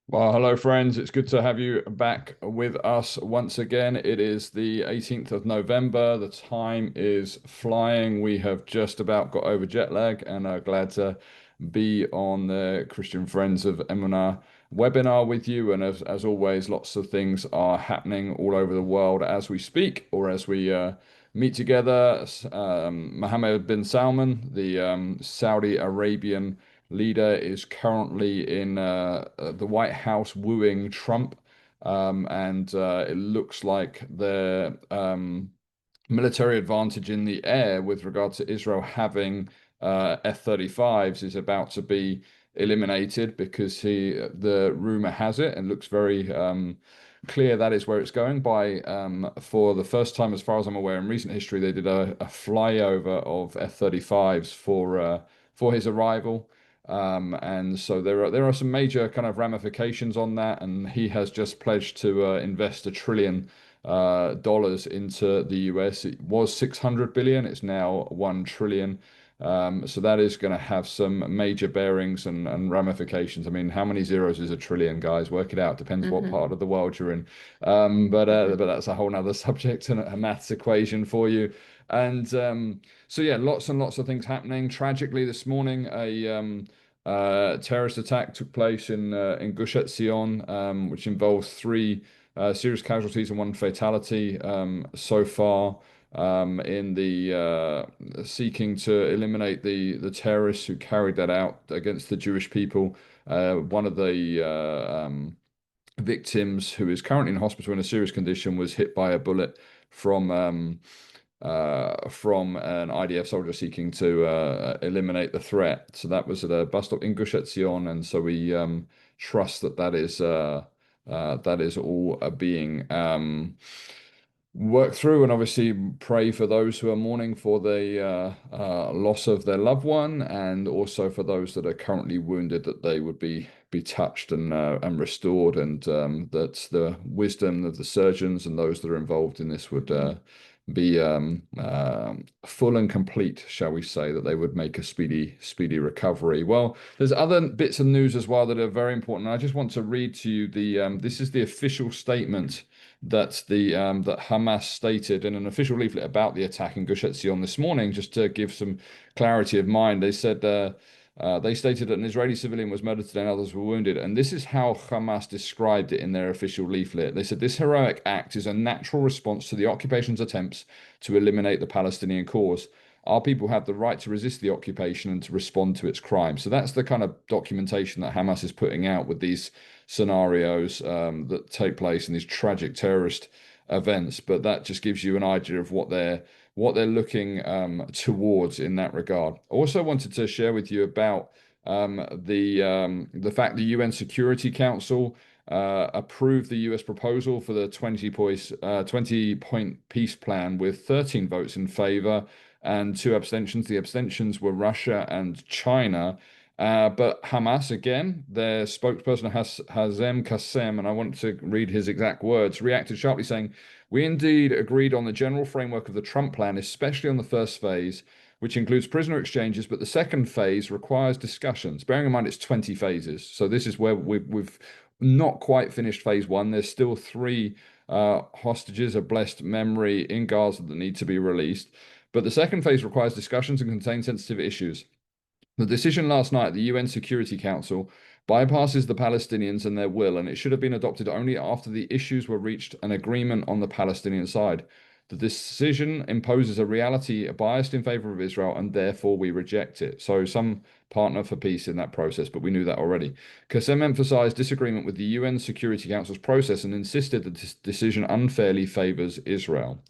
Well, hello, friends. It's good to have you back with us once again. It is the 18th of November. The time is flying. We have just about got over jet lag and are glad to be on the Christian Friends of EMUNAH webinar with you. And as always, lots of things are happening all over the world as we speak or as we meet together. Mohammed bin Salman, the Saudi Arabian leader, is currently in the White House wooing Trump, and it looks like the military advantage in the air with regard to Israel having F-35s is about to be eliminated because the rumor has it and looks very clear that is where it's going by for the first time, as far as I'm aware, in recent history, they did a flyover of F-35s for his arrival. And so there are some major kind of ramifications on that, and he has just pledged to invest $1 trillion dollars into the US. It was 600 billion, it's now 1 trillion. So that is going to have some major bearings and ramifications. I mean, how many zeros is a trillion, guys? Work it out. Depends what hmm part of the world you're in. But hmm that's a whole nother subject and a maths equation for you. And so yeah, lots and lots of things happening. Tragically, this morning, a terrorist attack took place in Gush Etzion, which involves three serious casualties and one fatality so far in the seeking to eliminate the terrorists who carried that out against the Jewish people. One of the victims, who is currently in hospital in a serious condition, was hit by a bullet from an IDF soldier seeking to eliminate the threat. So that was at a bus stop in Gush Etzion, and so we trust that that is all being worked through, and obviously pray for those who are mourning for the loss of their loved one, and also for those that are currently wounded, that they would be touched and restored, and that the wisdom of the surgeons and those that are involved in this would be full and complete, shall we say, that they would make a speedy recovery. Well, there's other bits of news as well that are very important. I just want to read to you the this is the official statement that Hamas stated in an official leaflet about the attack in Gush Etzion this morning, just to give some clarity of mind. They said. They stated that an Israeli civilian was murdered today and others were wounded. And this is how Hamas described it in their official leaflet. They said this heroic act is a natural response to the occupation's attempts to eliminate the Palestinian cause. Our people have the right to resist the occupation and to respond to its crimes. So that's the kind of documentation that Hamas is putting out with these scenarios that take place in these tragic terrorist events. But that just gives you an idea of what they're looking towards in that regard. I also wanted to share with you about the fact the UN Security Council approved the US proposal for the 20-point peace plan with 13 votes in favor and two abstentions. The abstentions were Russia and China. But Hamas, again, their spokesperson Hazem Qassem, and I want to read his exact words, reacted sharply, saying, "We indeed agreed on the general framework of the Trump plan, especially on the first phase, which includes prisoner exchanges, but the second phase requires discussions." Bearing in mind it's 20 phases. So this is where we've not quite finished phase one. There's still three hostages of blessed memory in Gaza that need to be released. But the second phase requires discussions and contains sensitive issues. The decision last night at the UN Security Council bypasses the Palestinians and their will, and it should have been adopted only after the issues were reached an agreement on the Palestinian side. The decision imposes a reality biased in favor of Israel, and therefore we reject it. So, some partner for peace in that process, but we knew that already. Qasem emphasized disagreement with the UN Security Council's process and insisted that this decision unfairly favors Israel.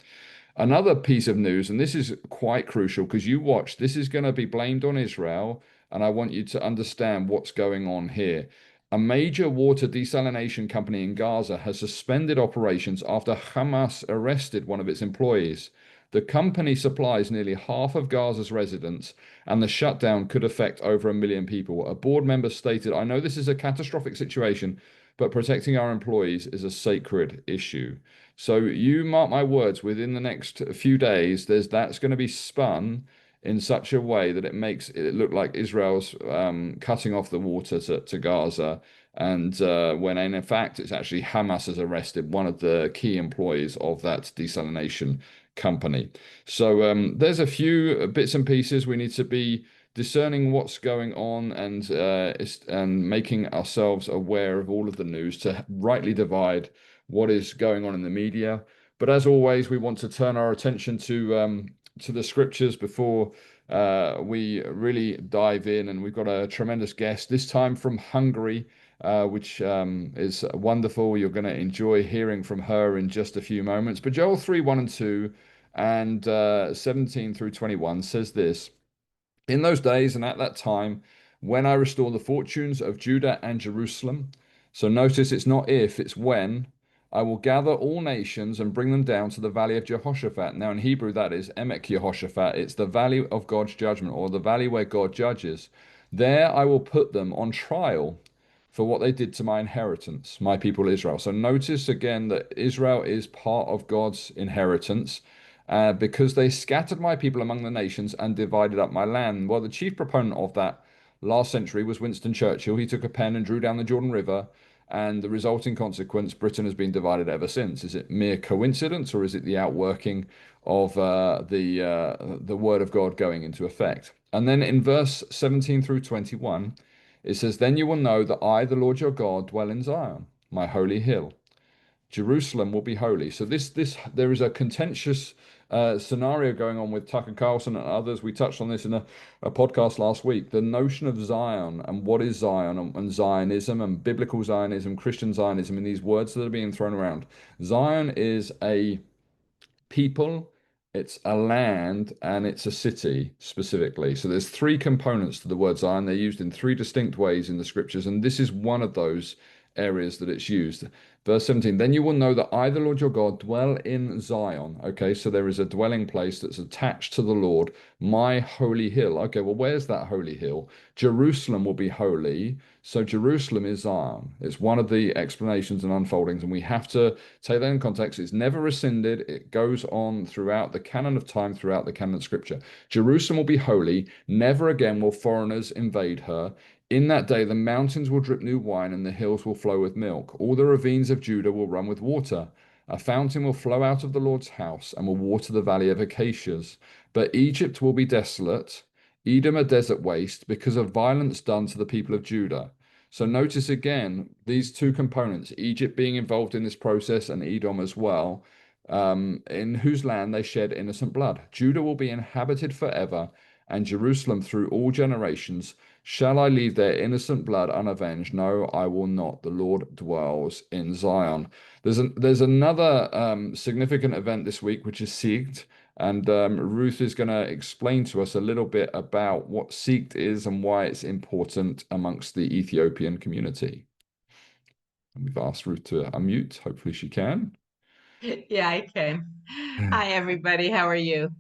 Another piece of news, and this is quite crucial because you watch, this is going to be blamed on Israel, and I want you to understand what's going on here. A major water desalination company in Gaza has suspended operations after Hamas arrested one of its employees. The company supplies nearly half of Gaza's residents, and the shutdown could affect over 1 million people. A board member stated, "I know this is a catastrophic situation, but protecting our employees is a sacred issue." So you mark my words, within the next few days, that's going to be spun in such a way that it makes it look like Israel's cutting off the water to Gaza. And when in fact, it's actually Hamas has arrested one of the key employees of that desalination company. So there's a few bits and pieces we need to be discerning what's going on and making ourselves aware of all of the news to rightly divide what is going on in the media. But as always, we want to turn our attention to the scriptures before we really dive in. And we've got a tremendous guest, this time from Hungary, which is wonderful. You're going to enjoy hearing from her in just a few moments. But Joel 3, 1 and 2 and 17 through 21 says this. In those days and at that time, when I restore the fortunes of Judah and Jerusalem, so notice it's not if, it's when, I will gather all nations and bring them down to the valley of Jehoshaphat. Now in Hebrew that is Emek Jehoshaphat. It's the valley of God's judgment, or the valley where God judges. There I will put them on trial for what they did to my inheritance, my people Israel. So notice again that Israel is part of God's inheritance because they scattered my people among the nations and divided up my land. Well, the chief proponent of that last century was Winston Churchill. He took a pen and drew down the Jordan River, and the resulting consequence, Britain has been divided ever since. Is it mere coincidence, or is it the outworking of the word of God going into effect? And then in verse 17 through 21, it says, Then you will know that I, the Lord your God, dwell in Zion, my holy hill. Jerusalem will be holy. So there is a contentious scenario going on with Tucker Carlson and others. We touched on this in a podcast last week. The notion of Zion and what is Zion and Zionism and biblical Zionism, Christian Zionism, and these words that are being thrown around. Zion is a people, it's a land, and it's a city specifically. So there's three components to the word Zion. They're used in three distinct ways in the scriptures, and this is one of those areas that it's used. Verse 17, then you will know that I, the Lord your God, dwell in Zion. Okay, so there is a dwelling place that's attached to the Lord, my holy hill. Okay, well, where's that holy hill? Jerusalem will be holy. So Jerusalem is Zion. It's one of the explanations and unfoldings, and we have to take that in context. It's never rescinded. It goes on throughout the canon of time, throughout the canon of scripture. Jerusalem will be holy. Never again will foreigners invade her. In that day, the mountains will drip new wine and the hills will flow with milk. All the ravines of Judah will run with water. A fountain will flow out of the Lord's house and will water the valley of acacias. But Egypt will be desolate, Edom a desert waste, because of violence done to the people of Judah. So notice again, these two components, Egypt being involved in this process and Edom as well, in whose land they shed innocent blood. Judah will be inhabited forever, and Jerusalem through all generations. Shall I leave their innocent blood unavenged? No, I will not. The Lord dwells in Zion. There's another significant event this week, which is Siegt, and Ruth is going to explain to us a little bit about what Siegt is and why it's important amongst the Ethiopian community. And we've asked Ruth to unmute. Hopefully she can. Yeah, I can. Hi, everybody. How are you?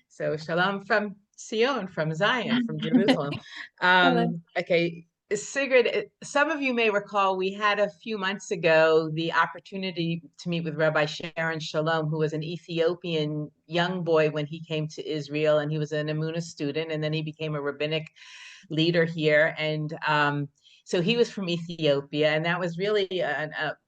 So, shalom from Sion, from Zion, from Jerusalem. Hello. Okay, Sigrid, some of you may recall we had a few months ago the opportunity to meet with Rabbi Sharon Shalom, who was an Ethiopian young boy when he came to Israel, and he was an EMUNAH student, and then he became a rabbinic leader here. And so he was from Ethiopia, and that was really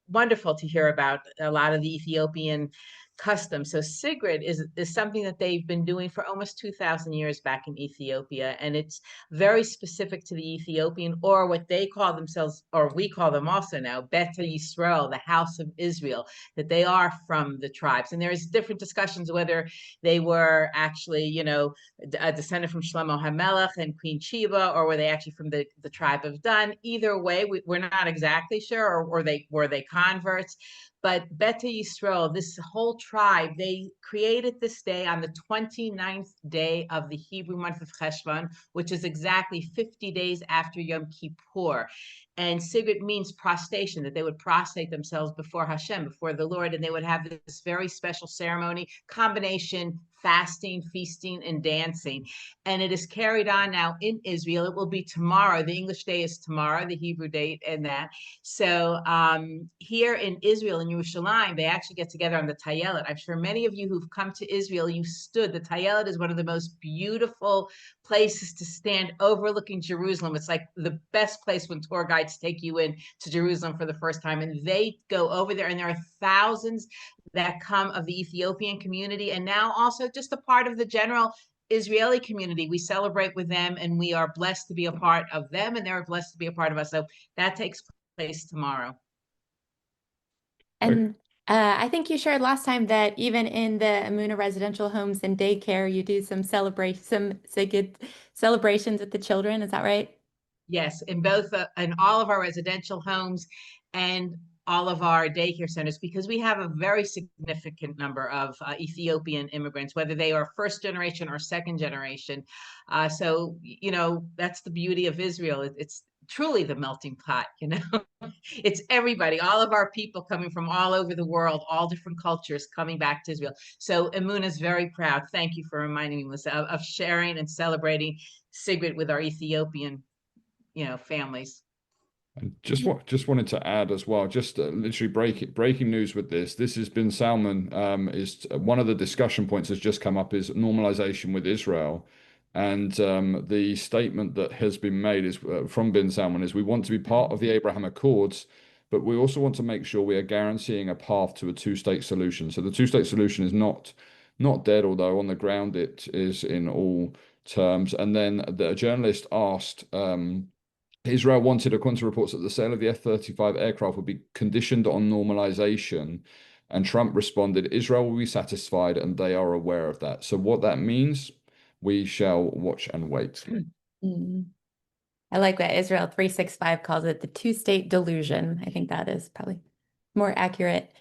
wonderful to hear about a lot of the Ethiopian customs. So Sigrid is something that they've been doing for almost 2,000 years back in Ethiopia, and it's very specific to the Ethiopian, or what they call themselves, or we call them also now, Beta Yisrael, the house of Israel, that they are from the tribes. And there's different discussions whether they were actually, a descendant from Shlomo HaMelech and Queen Sheba, or were they actually from the tribe of Dan? Either way, we're not exactly sure, or were they converts? But Beta Yisrael, this whole tribe, they created this day on the 29th day of the Hebrew month of Cheshvan, which is exactly 50 days after Yom Kippur. And Sigrid means prostration, that they would prostrate themselves before Hashem, before the Lord, and they would have this very special ceremony, combination fasting, feasting, and dancing. And it is carried on now in Israel. It will be tomorrow. The English day is tomorrow, the Hebrew date, and that. So here in Israel, in Yerushalayim, they actually get together on the Tayelet. I'm sure many of you who've come to Israel, you stood. The Tayelet is one of the most beautiful places to stand overlooking Jerusalem. It's like the best place when tour guides take you in to Jerusalem for the first time. And they go over there, and there are thousands that come of the Ethiopian community, and now also just a part of the general Israeli community. We celebrate with them, and we are blessed to be a part of them, and they're blessed to be a part of us. So that takes place tomorrow. And I think you shared last time that even in the EMUNAH residential homes and daycare, you do some good celebrations with the children. Is that right? Yes, in both in all of our residential homes and all of our daycare centers, because we have a very significant number of Ethiopian immigrants, whether they are first generation or second generation. So, you know, that's the beauty of Israel. It's truly the melting pot, you know. It's everybody, all of our people coming from all over the world, all different cultures coming back to Israel. So EMUNAH is very proud. Thank you for reminding me, Melissa, of sharing and celebrating Sigrid with our Ethiopian, you know, families. And just wanted to add as well, just literally breaking news with this. This has been Salman, is one of the discussion points has just come up is normalization with Israel, and the statement that has been made is from bin Salman is we want to be part of the Abraham Accords, but we also want to make sure we are guaranteeing a path to a two-state solution. So the two-state solution is not dead, although on the ground it is in all terms. And then the journalist asked. Israel wanted, according to reports, that the sale of the F-35 aircraft would be conditioned on normalization. And Trump responded, Israel will be satisfied and they are aware of that. So what that means, we shall watch and wait. I like that Israel 365 calls it the two-state delusion. I think that is probably more accurate.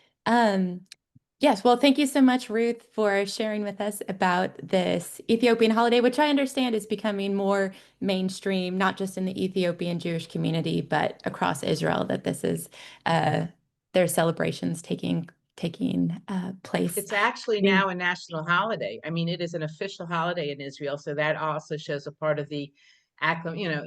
Yes, well, thank you so much, Ruth, for sharing with us about this Ethiopian holiday, which I understand is becoming more mainstream, not just in the Ethiopian Jewish community, but across Israel, that this is their celebrations taking place. It's actually now a national holiday. I mean, it is an official holiday in Israel, so that also shows a part of the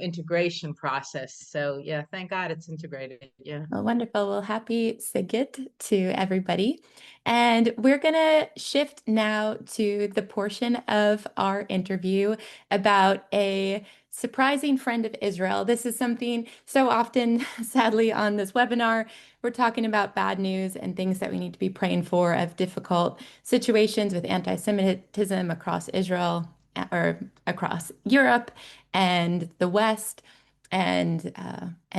integration process. So yeah, thank God it's integrated. Yeah. Well, wonderful. Well, happy Sigit to everybody. And we're going to shift now to the portion of our interview about a surprising friend of Israel. This is something so often, sadly, on this webinar, we're talking about bad news and things that we need to be praying for of difficult situations with anti-Semitism across Israel or across Europe and the West and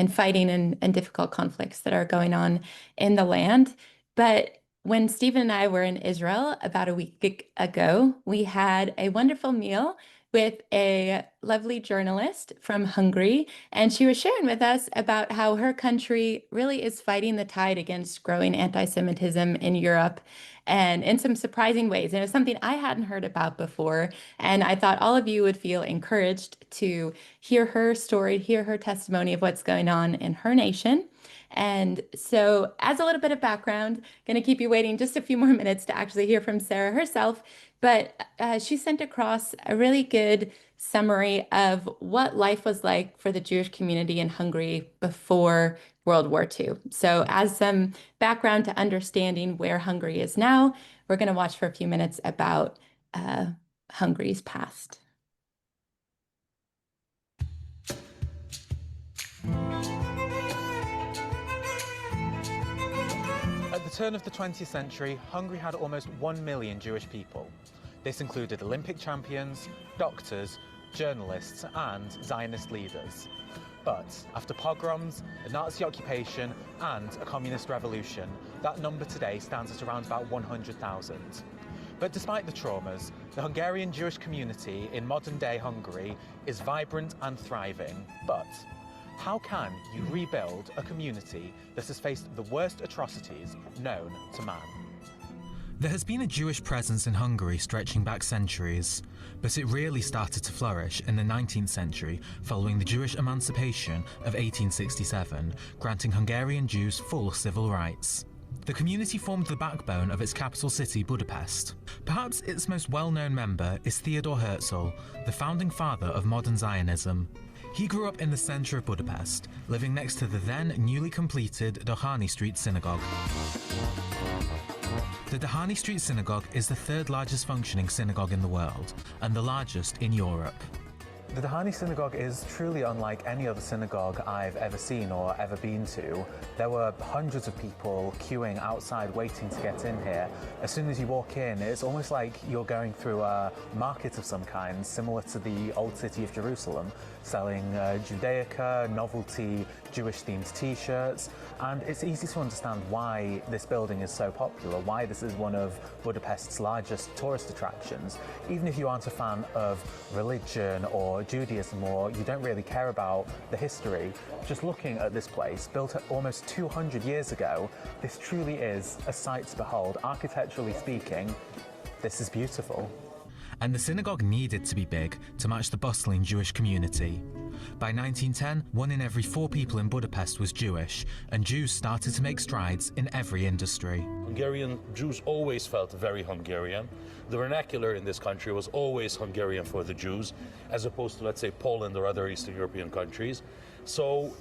fighting and difficult conflicts that are going on in the land. But when Stephen and I were in Israel about a week ago, we had a wonderful meal with a lovely journalist from Hungary, and she was sharing with us about how her country really is fighting the tide against growing anti-Semitism in Europe, and in some surprising ways. And it was something I hadn't heard about before, and I thought all of you would feel encouraged to hear her story, hear her testimony of what's going on in her nation. And so, as a little bit of background, going to keep you waiting just a few more minutes to actually hear from Sara herself. But she sent across a really good summary of what life was like for the Jewish community in Hungary before World War II. So, as some background to understanding where Hungary is now, we're going to watch for a few minutes about Hungary's past. At the turn of the 20th century, Hungary had almost 1 million Jewish people. This included Olympic champions, doctors, journalists, and Zionist leaders. But after pogroms, a Nazi occupation, and a communist revolution, that number today stands at around about 100,000. But despite the traumas, the Hungarian Jewish community in modern-day Hungary is vibrant and thriving. But how can you rebuild a community that has faced the worst atrocities known to man? There has been a Jewish presence in Hungary stretching back centuries, but it really started to flourish in the 19th century following the Jewish emancipation of 1867, granting Hungarian Jews full civil rights. The community formed the backbone of its capital city, Budapest. Perhaps its most well-known member is Theodor Herzl, the founding father of modern Zionism. He grew up in the centre of Budapest, living next to the then newly completed Dohány Street Synagogue. The Dohány Street Synagogue is the third largest functioning synagogue in the world, and the largest in Europe. The Dohány Synagogue is truly unlike any other synagogue I've ever seen or ever been to. There were hundreds of people queuing outside waiting to get in here. As soon as you walk in, it's almost like you're going through a market of some kind, similar to the old city of Jerusalem, selling Judaica, novelty Jewish-themed t-shirts. And it's easy to understand why this building is so popular, why this is one of Budapest's largest tourist attractions. Even if you aren't a fan of religion or Judaism, or you don't really care about the history, just looking at this place, built almost 200 years ago, this truly is a sight to behold. Architecturally speaking, this is beautiful. And the synagogue needed to be big to match the bustling Jewish community. By 1910, 1 in every 4 people in Budapest was Jewish, and Jews started to make strides in every industry. Hungarian Jews always felt very Hungarian. The vernacular in this country was always Hungarian for the Jews, as opposed to, let's say, Poland or other Eastern European countries. So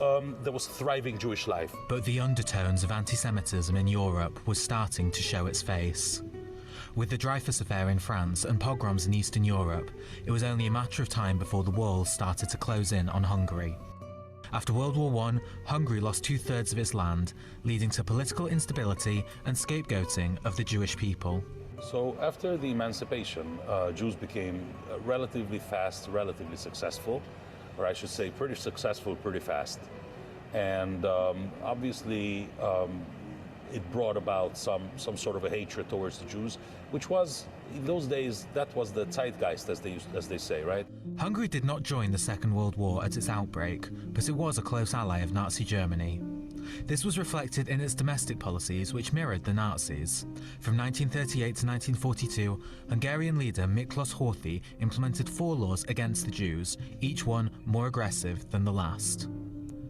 there was thriving Jewish life. But the undertones of anti-Semitism in Europe was starting to show its face. With the Dreyfus Affair in France and pogroms in Eastern Europe, it was only a matter of time before the walls started to close in on Hungary. After World War I, Hungary lost 2/3 of its land, leading to political instability and scapegoating of the Jewish people. So after the emancipation, Jews became relatively fast, relatively successful, or I should say pretty successful, pretty fast. And obviously, it brought about some sort of a hatred towards the Jews, which was, in those days, that was the zeitgeist, as they say, right? Hungary did not join the Second World War at its outbreak, but it was a close ally of Nazi Germany. This was reflected in its domestic policies, which mirrored the Nazis. From 1938 to 1942, Hungarian leader Miklos Horthy implemented 4 laws against the Jews, each one more aggressive than the last.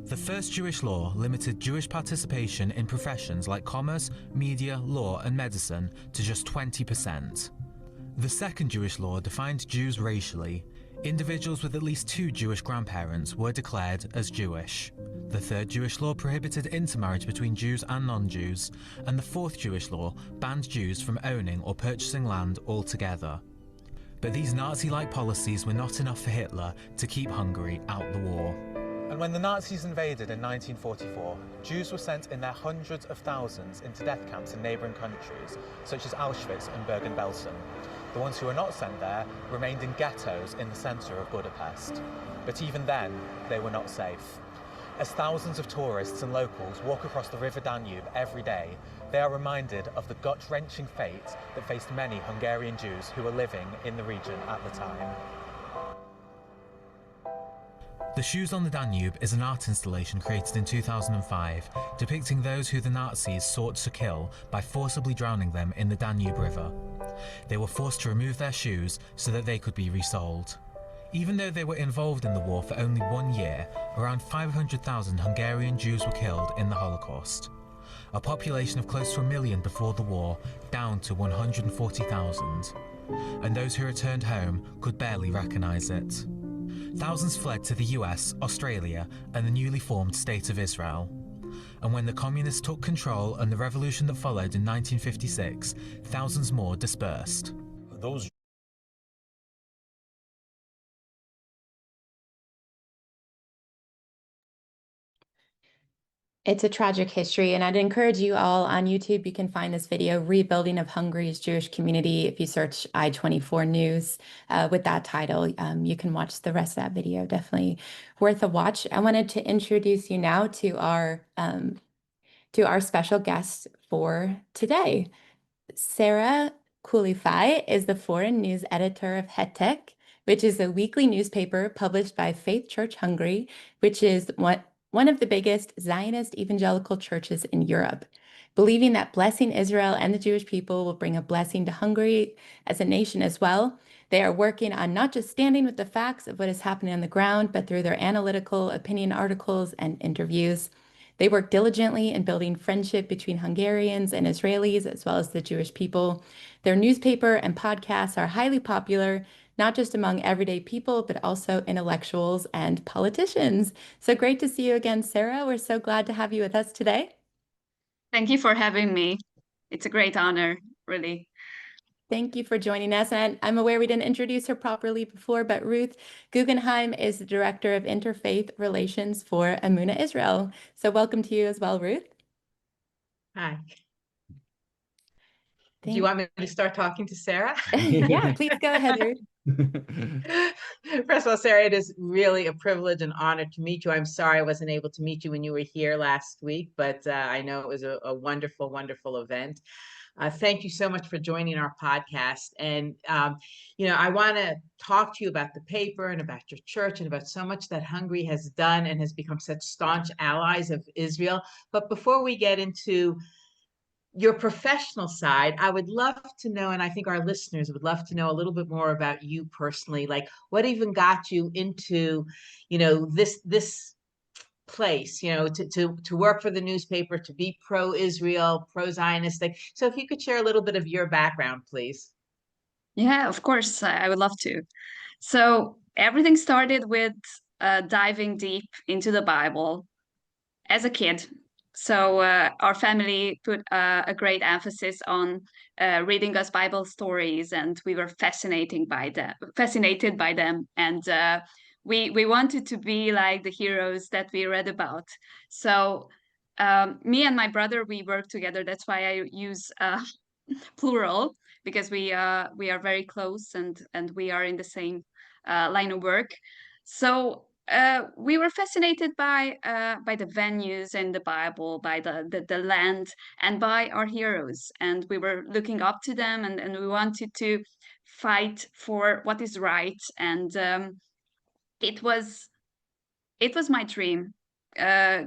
The first Jewish law limited Jewish participation in professions like commerce, media, law and medicine to just 20%. The second Jewish law defined Jews racially. Individuals with at least 2 Jewish grandparents were declared as Jewish. The third Jewish law prohibited intermarriage between Jews and non-Jews, and the fourth Jewish law banned Jews from owning or purchasing land altogether. But these Nazi-like policies were not enough for Hitler to keep Hungary out the war. And when the Nazis invaded in 1944, Jews were sent in their hundreds of thousands into death camps in neighbouring countries, such as Auschwitz and Bergen-Belsen. The ones who were not sent there remained in ghettos in the centre of Budapest. But even then, they were not safe. As thousands of tourists and locals walk across the River Danube every day, they are reminded of the gut-wrenching fate that faced many Hungarian Jews who were living in the region at the time. The Shoes on the Danube is an art installation created in 2005, depicting those who the Nazis sought to kill by forcibly drowning them in the Danube River. They were forced to remove their shoes so that they could be resold. Even though they were involved in the war for only 1 year, around 500,000 Hungarian Jews were killed in the Holocaust. A population of close to 1 million before the war, down to 140,000. And those who returned home could barely recognise it. Thousands fled to the US, Australia, and the newly formed State of Israel. And when the communists took control and the revolution that followed in 1956, thousands more dispersed. Those It's a tragic history, and I'd encourage you all on YouTube, you can find this video, Rebuilding of Hungary's Jewish Community. If you search I-24 News with that title, you can watch the rest of that video. Definitely worth a watch. I wanted to introduce you now to our special guest for today. Sara Kulifai is the foreign news editor of Hetek, which is a weekly newspaper published by Faith Church Hungary, which is one of the biggest Zionist evangelical churches in Europe. believing that blessing Israel and the Jewish people will bring a blessing to Hungary as a nation as well. They are working on not just standing with the facts of what is happening on the ground, but through their analytical opinion articles and interviews. They work diligently in building friendship between Hungarians and Israelis, as well as the Jewish people. Their newspaper and podcasts are highly popular, not just among everyday people, but also intellectuals and politicians. So great to see you again, Sara. We're so glad to have you with us today. Thank you for having me. It's a great honor, really. Thank you for joining us. And I'm aware we didn't introduce her properly before, but Ruth Guggenheim is the Director of Interfaith Relations for EMUNAH Israel. So welcome to you as well, Ruth. Hi. Do you want me to start talking to Sara? Yeah, please go ahead, Ruth. First of all, Sara, it is really a privilege and honor to meet you. I'm sorry I wasn't able to meet you when you were here last week, but I know it was a wonderful, wonderful event. Thank you so much for joining our podcast. And, I want to talk to you about the paper and about your church and about so much that Hungary has done and has become such staunch allies of Israel. But before we get into your professional side, I would love to know, and I think our listeners would love to know a little bit more about you personally, like what even got you into, this place, to work for the newspaper, to be pro-Israel, pro-Zionistic. So if you could share a little bit of your background, please. Yeah, of course, I would love to. So everything started with diving deep into the Bible as a kid. So our family put a great emphasis on reading us Bible stories, and we were fascinated by them, and we wanted to be like the heroes that we read about. So me and my brother, we work together. That's why I use plural, because we are very close, and we are in the same line of work. So we were fascinated by the venues in the Bible, by the land, and by our heroes. And we were looking up to them, and we wanted to fight for what is right. And it was my dream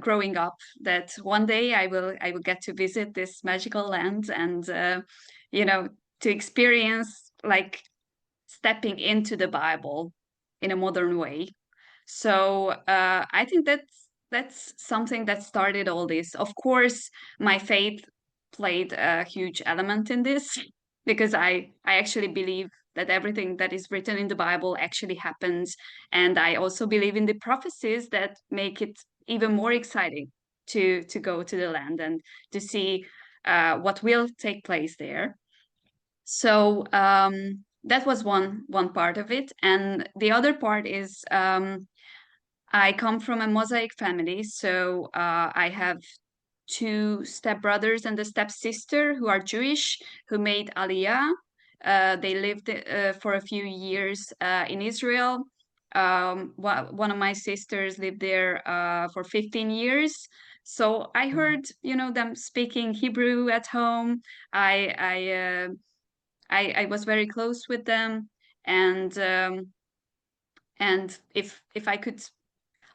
growing up that one day I will get to visit this magical land, and to experience like stepping into the Bible in a modern way. So I think that's something that started all this. Of course, my faith played a huge element in this, because I actually believe that everything that is written in the Bible actually happens, and I also believe in the prophecies that make it even more exciting to go to the land and to see what will take place there. So that was one part of it, and the other part is I come from a Mosaic family, so I have two stepbrothers and a stepsister who are Jewish, who made Aliyah. They lived for a few years in Israel. One of my sisters lived there for 15 years. So I heard, them speaking Hebrew at home. I was very close with them, and if I could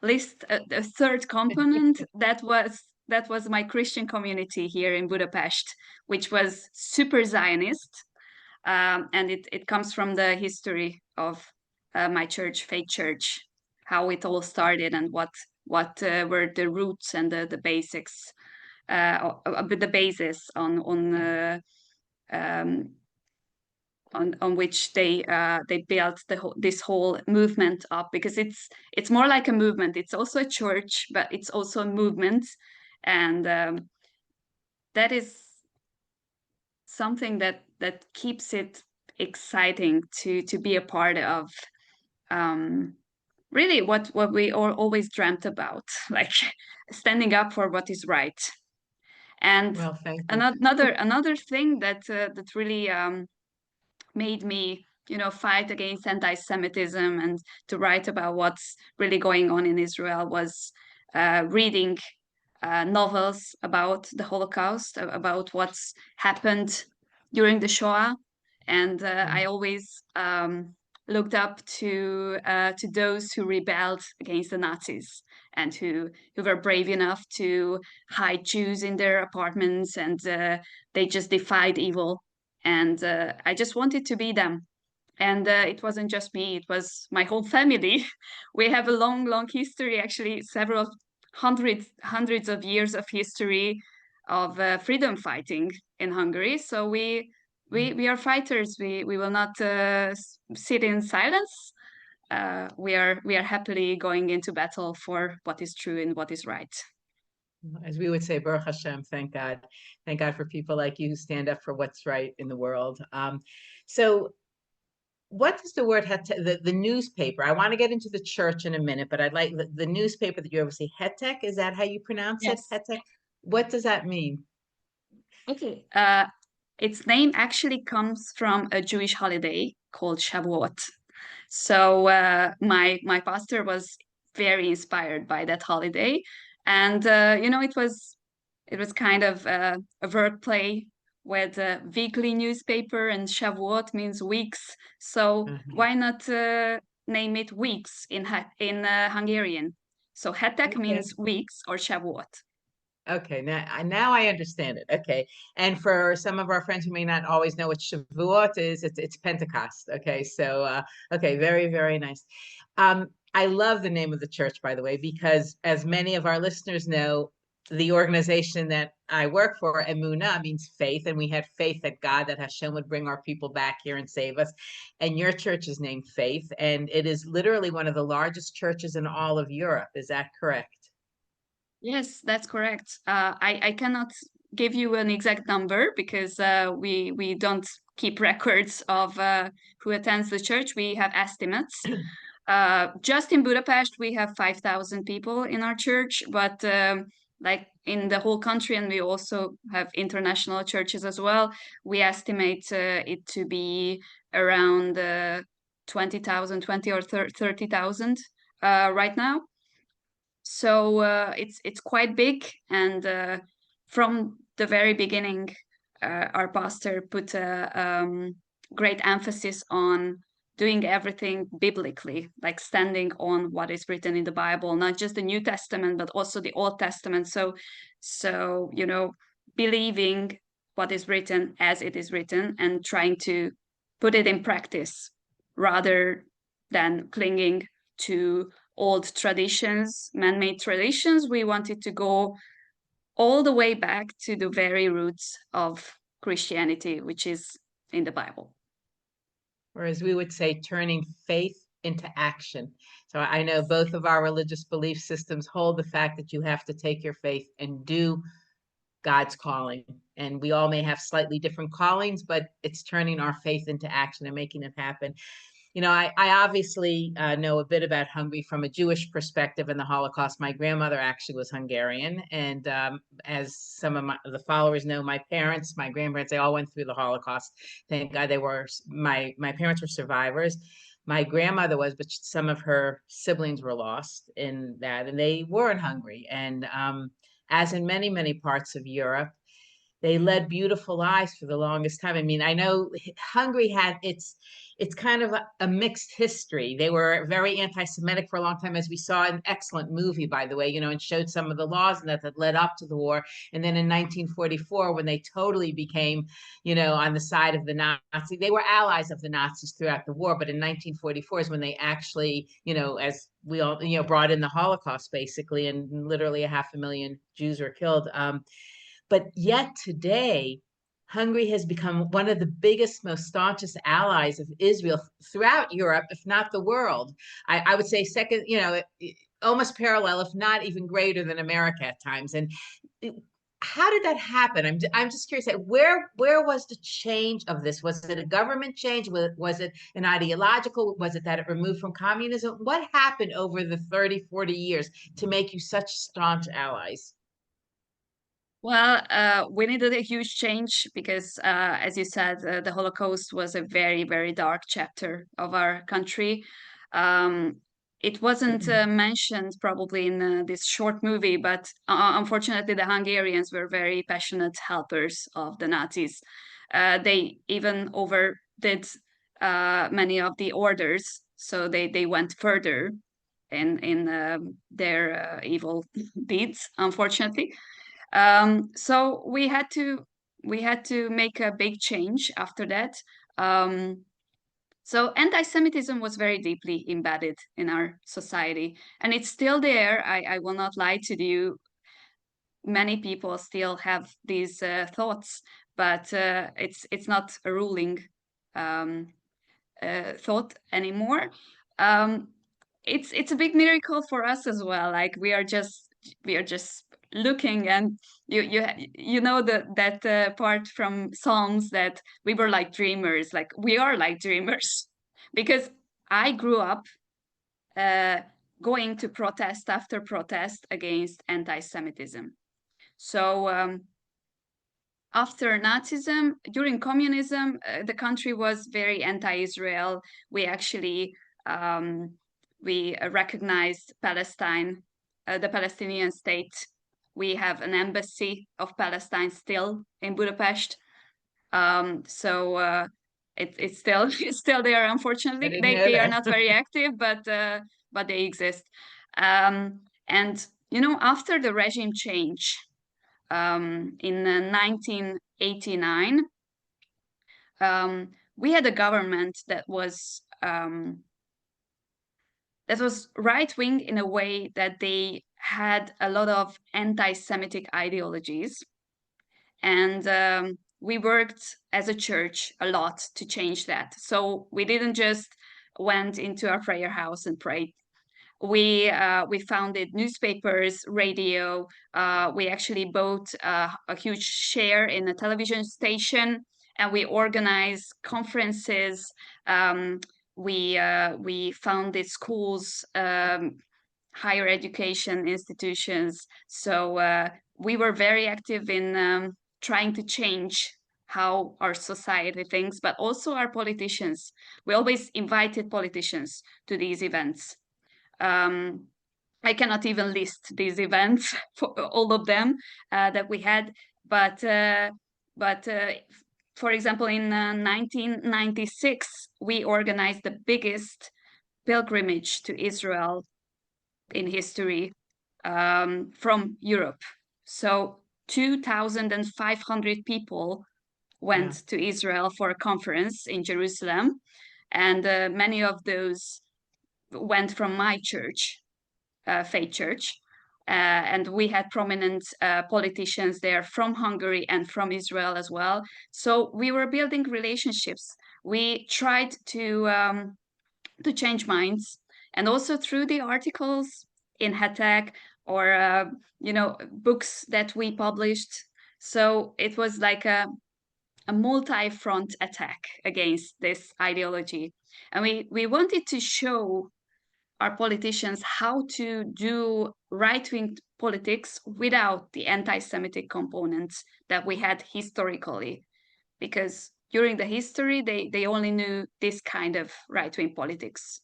list a third component, that was my Christian community here in Budapest, which was super Zionist, and it comes from the history of my church, Faith Church, how it all started, and what were the roots and the basics, the basis on which they built this whole movement up, because it's more like a movement. It's also a church, but it's also a movement, and that is something that keeps it exciting to be a part of. Really, what we all always dreamt about, like standing up for what is right. And Well, thank you. another thing that really made me fight against anti-Semitism and to write about what's really going on in Israel was reading novels about the Holocaust, about what's happened during the Shoah. And I always looked up to those who rebelled against the Nazis. and who were brave enough to hide Jews in their apartments, and they just defied evil. And I just wanted to be them. And it wasn't just me, it was my whole family. We have a long history, actually several hundreds of years of history of freedom fighting in Hungary. So we are fighters. We will not sit in silence. We are happily going into battle for what is true and what is right. As we would say, Baruch Hashem, thank God. Thank God for people like you who stand up for what's right in the world. So what does the word the newspaper? I want to get into the church in a minute, but I'd like the newspaper that you oversee, Hetek, is that how you pronounce Yes. it? Hetek? What does that mean? Okay. Its name actually comes from a Jewish holiday called Shavuot. So my pastor was very inspired by that holiday, and it was kind of a wordplay with a weekly newspaper, and Shavuot means weeks. So why not name it weeks in Hungarian? So Hetek means weeks or Shavuot. Okay, now I understand it. Okay, and for some of our friends who may not always know what Shavuot is, it's Pentecost. Okay, so okay, very nice. I love the name of the church, by the way, because as many of our listeners know, the organization that I work for, EMUNAH, means faith, and we had faith that God, that Hashem would bring our people back here and save us. And your church is named Faith, and it is literally one of the largest churches in all of Europe. Is that correct? Yes, that's correct. I cannot give you an exact number because we don't keep records of who attends the church. We have estimates. Just in Budapest, we have 5,000 people in our church, but like in the whole country, and we also have international churches as well, we estimate it to be around 20,000, 20 or 30,000 right now. So it's quite big, and from the very beginning, our pastor put a great emphasis on doing everything biblically, like standing on what is written in the Bible, not just the New Testament, but also the Old Testament. So believing what is written as it is written and trying to put it in practice rather than clinging to old traditions, man-made traditions. We wanted to go all the way back to the very roots of Christianity, which is in the Bible. Or as we would say, turning faith into action. So I know both of our religious belief systems hold the fact that you have to take your faith and do God's calling. And we all may have slightly different callings, but it's turning our faith into action and making it happen. I obviously know a bit about Hungary from a Jewish perspective in the Holocaust. My grandmother actually was Hungarian. And as some of the followers know, my grandparents, they all went through the Holocaust. Thank God my parents were survivors. My grandmother was, but some of her siblings were lost in that, and they were in Hungary. And as in many parts of Europe, they led beautiful lives for the longest time. I mean, I know Hungary had it's kind of a mixed history. They were very anti-Semitic for a long time, as we saw an excellent movie, by the way, and showed some of the laws and that led up to the war. And then in 1944, when they totally became, on the side of the Nazi, they were allies of the Nazis throughout the war. But in 1944 is when they actually, as we all, brought in the Holocaust, basically, and literally 500,000 Jews were killed. But yet today, Hungary has become one of the biggest, most staunchest allies of Israel throughout Europe, if not the world. I would say second, almost parallel, if not even greater than America at times. And how did that happen? I'm just curious. Where was the change of this? Was it a government change? Was it an ideological? Was it that it removed from communism? What happened over the 30, 40 years to make you such staunch allies? Well, we needed a huge change because, as you said, the Holocaust was a very dark chapter of our country. It wasn't mentioned probably in this short movie, but unfortunately, the Hungarians were very passionate helpers of the Nazis. They even overdid many of the orders, so they went further in their evil deeds, unfortunately. So we had to make a big change after that. So anti-Semitism was very deeply embedded in our society, and it's still there. I will not lie to you. Many people still have these thoughts, but it's not a ruling thought anymore. It's a big miracle for us as well. Like we are just looking, and you know that part from Psalms that we were like dreamers. Like we are like dreamers, because I grew up going to protest after protest against anti-Semitism. So after Nazism, during communism, the country was very anti-Israel. We actually we recognized Palestine, the Palestinian state. We have an embassy of Palestine still in Budapest. So it's still it's still there. Unfortunately, they are not very active, but they exist. And you know, after the regime change in 1989, we had a government that was right-wing in a way that they had a lot of anti-Semitic ideologies. And we worked as a church a lot to change that. So we didn't just went into our prayer house and prayed. We founded newspapers, radio. We actually bought a huge share in a television station, and we organized conferences. We founded schools, higher education institutions. So we were very active in trying to change how our society thinks, but also our politicians. We always invited politicians to these events. I cannot even list these events for all of them that we had, but for example, in 1996, we organized the biggest pilgrimage to Israel in history from Europe. So 2,500 people went to Israel for a conference in Jerusalem, and many of those went from my church, Faith Church, and we had prominent politicians there from Hungary and from Israel as well. So we were building relationships. We tried to change minds, and also through the articles in Hatak or books that we published. So it was like a multi-front attack against this ideology, and we wanted to show our politicians how to do right-wing politics without the anti-Semitic components that we had historically, because during the history they only knew this kind of right-wing politics,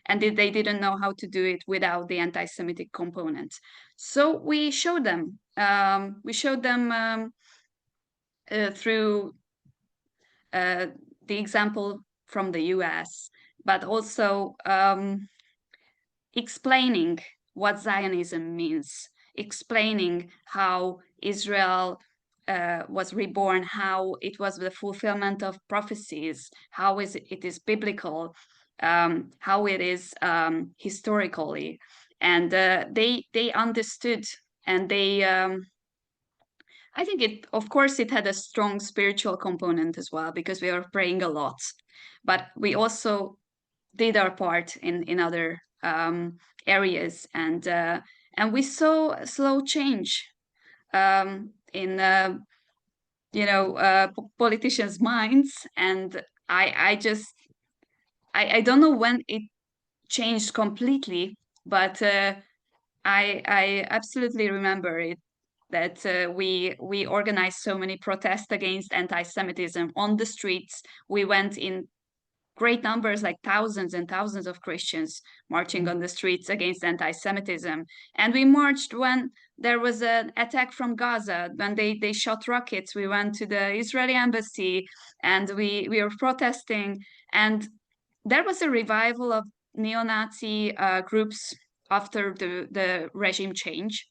and they didn't know how to do it without the anti-Semitic component. So we showed them through the example from the US, but also explaining what Zionism means, explaining how Israel was reborn, how it was the fulfillment of prophecies, how it is biblical, how it is historically. And they understood, and they I think of course it had a strong spiritual component as well, because we were praying a lot, but we also did our part in other areas, and we saw a slow change in politicians' minds, and I don't know when it changed completely, but I absolutely remember it, that we organized so many protests against anti-Semitism on the streets. We went in great numbers, like thousands and thousands of Christians marching on the streets against anti-Semitism. And we marched when there was an attack from Gaza, when they shot rockets. We went to the Israeli embassy, and we were protesting. And there was a revival of neo-Nazi groups after the regime change,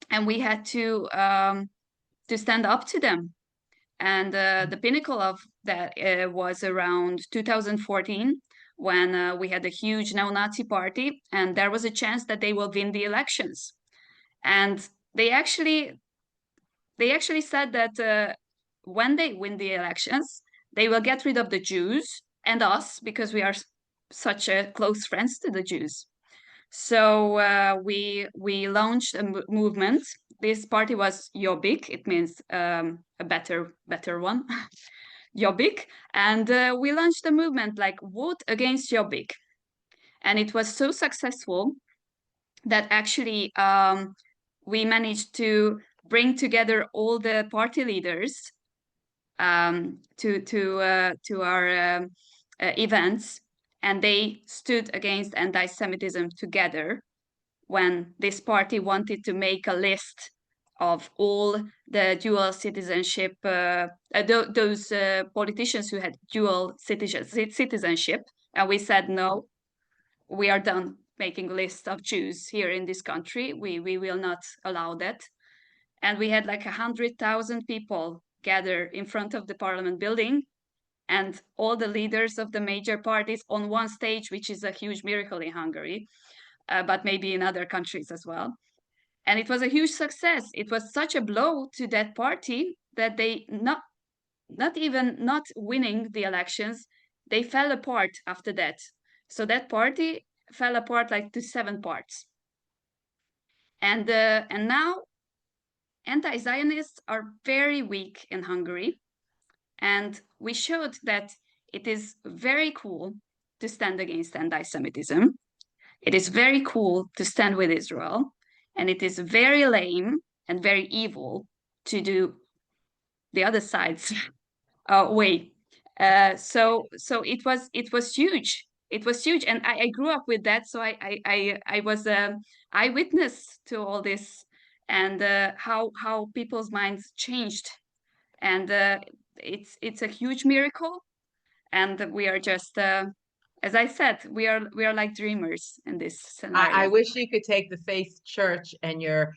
and we had to stand up to them. And the pinnacle of that was around 2014, when we had a huge neo-Nazi party, and there was a chance that they will win the elections. And they actually said that when they win the elections, they will get rid of the Jews and us, because we are such close friends to the Jews. So we launched a movement. This party was Jobbik. It means a better one, Jobbik. And we launched a movement like vote against Jobbik. And it was so successful that actually we managed to bring together all the party leaders to our events, and they stood against anti-Semitism together when this party wanted to make a list of all the dual citizenship, those politicians who had dual citizenship. And we said, no, we are done making lists of Jews here in this country. We will not allow that. And we had like 100,000 people gather in front of the parliament building, and all the leaders of the major parties on one stage, which is a huge miracle in Hungary, but maybe in other countries as well. And it was a huge success. It was such a blow to that party that they not winning the elections, they fell apart after that. So that party fell apart like to 7 parts. And now anti-Zionists are very weak in Hungary. And we showed that it is very cool to stand against anti-Semitism. It is very cool to stand with Israel. And it is very lame and very evil to do the other side's way. So it was huge. It was huge, and I grew up with that. So I was an eyewitness to all this, and how people's minds changed. And it's a huge miracle, and we are just as I said, we are like dreamers in this scenario. I wish you could take the faith church and your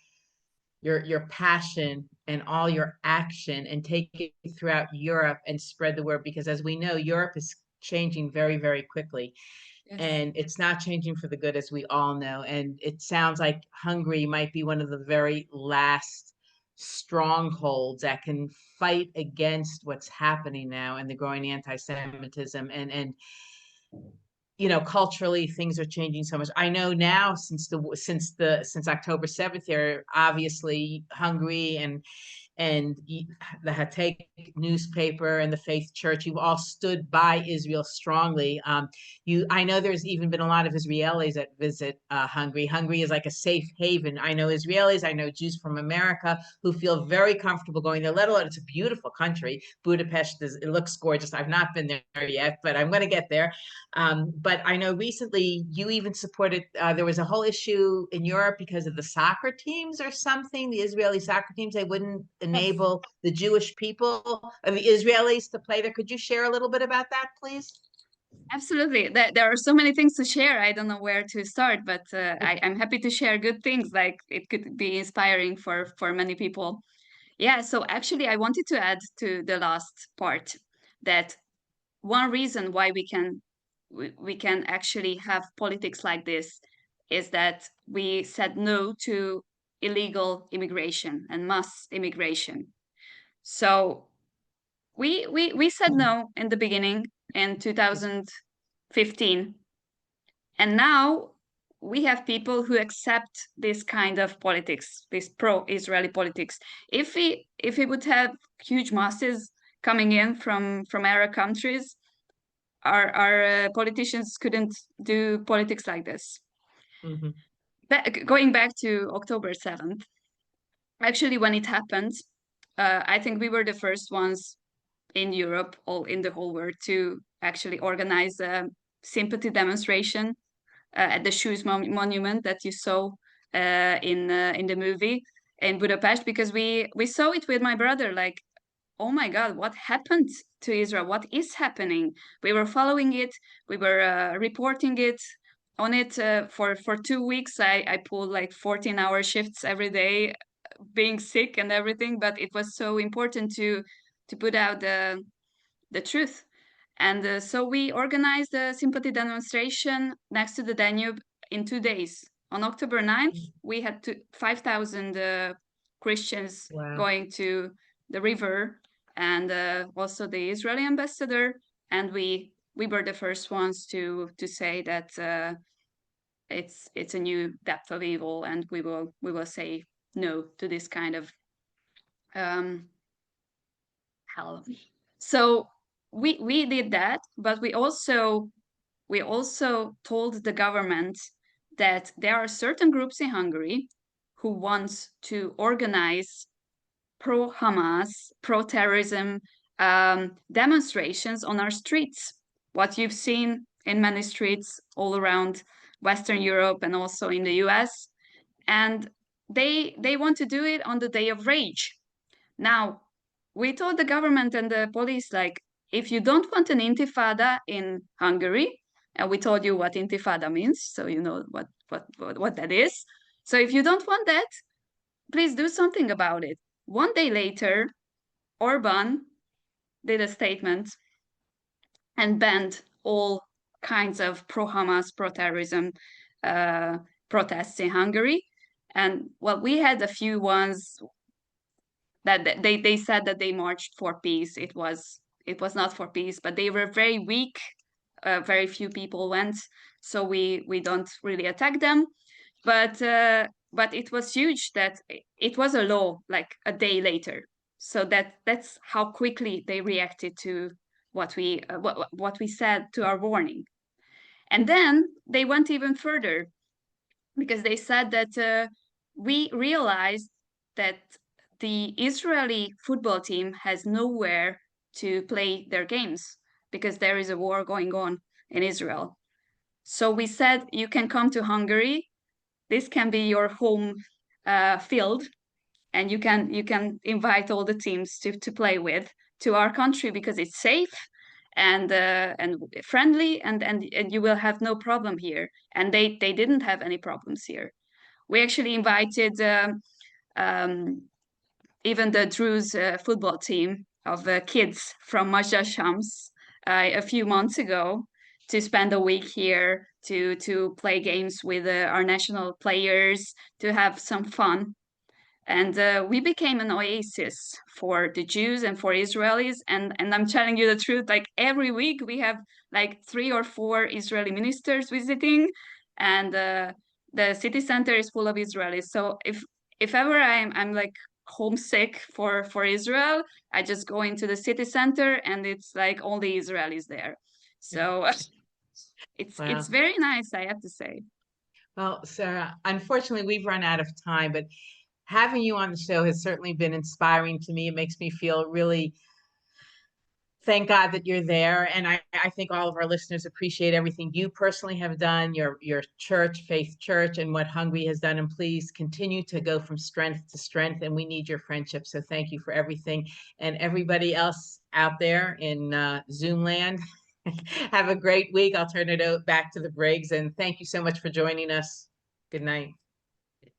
passion and all your action and take it throughout Europe and spread the word, because as we know, Europe is changing very, very quickly. Yes. And it's not changing for the good, as we all know. And it sounds like Hungary might be one of the very last strongholds that can fight against what's happening now and the growing anti-Semitism. And you know, culturally things are changing so much. I know now since October 7th, there obviously Hungary and the Hatek newspaper and the Faith Church, you've all stood by Israel strongly. I know there's even been a lot of Israelis that visit Hungary. Hungary is like a safe haven. I know Israelis, I know Jews from America who feel very comfortable going there, let alone it's a beautiful country. Budapest, it looks gorgeous. I've not been there yet, but I'm going to get there. But I know recently you even supported, there was a whole issue in Europe because of the soccer teams or something, the Israeli soccer teams, they wouldn't enable the Jewish people and the Israelis to play there. Could you share a little bit about that, please? Absolutely. There are so many things to share. I don't know where to start, but I'm happy to share good things. Like it could be inspiring for many people. Yeah, so actually I wanted to add to the last part that one reason why we can actually have politics like this is that we said no to illegal immigration and mass immigration. So we said no in the beginning in 2015, and now we have people who accept this kind of politics, this pro-Israeli politics. If we would have huge masses coming in from Arab countries, our politicians couldn't do politics like this. Mm-hmm. Going back to October 7th, actually when it happened, I think we were the first ones in Europe, in the whole world, to actually organize a sympathy demonstration at the Shoes Monument that you saw in the movie in Budapest, because we saw it with my brother, like, oh my God, what happened to Israel? What is happening? We were following it, we were reporting it on it for 2 weeks. I pulled like 14-hour shifts every day, being sick and everything, but it was so important to put out the truth. And so we organized a sympathy demonstration next to the Danube in 2 days. On October 9th, we had 5,000 Christians going to the river, and also the Israeli ambassador. And we were the first ones to say that it's a new depth of evil, and we will say no to this kind of hell. So we did that, but we also told the government that there are certain groups in Hungary who want to organize pro-Hamas, pro-terrorism demonstrations on our streets. What you've seen in many streets all around Western Europe and also in the US. And they want to do it on the Day of Rage. Now, we told the government and the police, like, if you don't want an intifada in Hungary, and we told you what intifada means, so you know what that is. So if you don't want that, please do something about it. One day later, Orban did a statement and banned all kinds of pro-Hamas, pro-terrorism protests in Hungary. And well, we had a few ones that they said that they marched for peace. It was not for peace, but they were very weak. Very few people went, so we don't really attack them. But it was huge that it was a law like a day later. So that's how quickly they reacted to what we said, to our warning. And then they went even further, because they said that we realized that the Israeli football team has nowhere to play their games because there is a war going on in Israel. So we said, you can come to Hungary. This can be your home field, and you can invite all the teams to play with to our country, because it's safe and friendly, and you will have no problem here. And they didn't have any problems here. We actually invited even the Druze football team of kids from Majda Shams a few months ago to spend a week here to play games with our national players, to have some fun. And we became an oasis for the Jews and for Israelis. And I'm telling you the truth, like every week we have like 3 or 4 Israeli ministers visiting, and the city center is full of Israelis. So if ever I'm like homesick for Israel, I just go into the city center and it's like only Israelis there. So it's very nice, I have to say. Well, Sara, unfortunately, we've run out of time, but having you on the show has certainly been inspiring to me. It makes me feel really, thank God that you're there. And I think all of our listeners appreciate everything you personally have done, your church, Faith Church, and what Hungary has done. And please continue to go from strength to strength. And we need your friendship. So thank you for everything. And everybody else out there in Zoom land, have a great week. I'll turn it back to the Briggs. And thank you so much for joining us. Good night.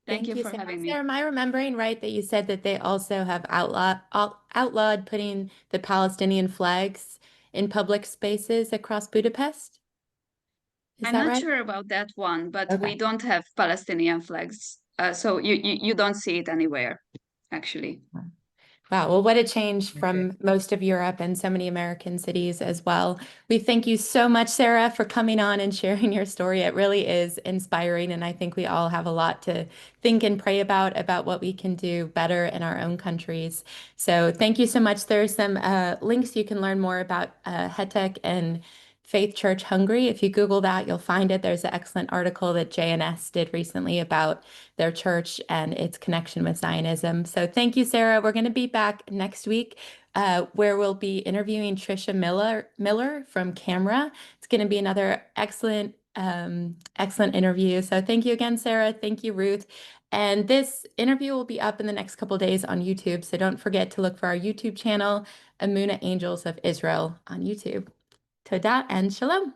Thank you for having me. Sarah, am I remembering right that you said that they also have outlawed putting the Palestinian flags in public spaces across Budapest? Is I'm that not right? sure about that one, but Okay. we don't have Palestinian flags. So you don't see it anywhere, actually. Wow, well, what a change from most of Europe and so many American cities as well. We thank you so much, Sara, for coming on and sharing your story. It really is inspiring, and I think we all have a lot to think and pray about what we can do better in our own countries. So thank you so much. There's some links you can learn more about HETEC and Faith Church Hungary. If you Google that, you'll find it. There's an excellent article that JNS did recently about their church and its connection with Zionism. So thank you, Sara. We're going to be back next week where we'll be interviewing Trisha Miller from Camera. It's going to be another excellent interview. So thank you again, Sara. Thank you, Ruth. And this interview will be up in the next couple days on YouTube. So don't forget to look for our YouTube channel, EMUNAH Angels of Israel on YouTube. Toda and shalom.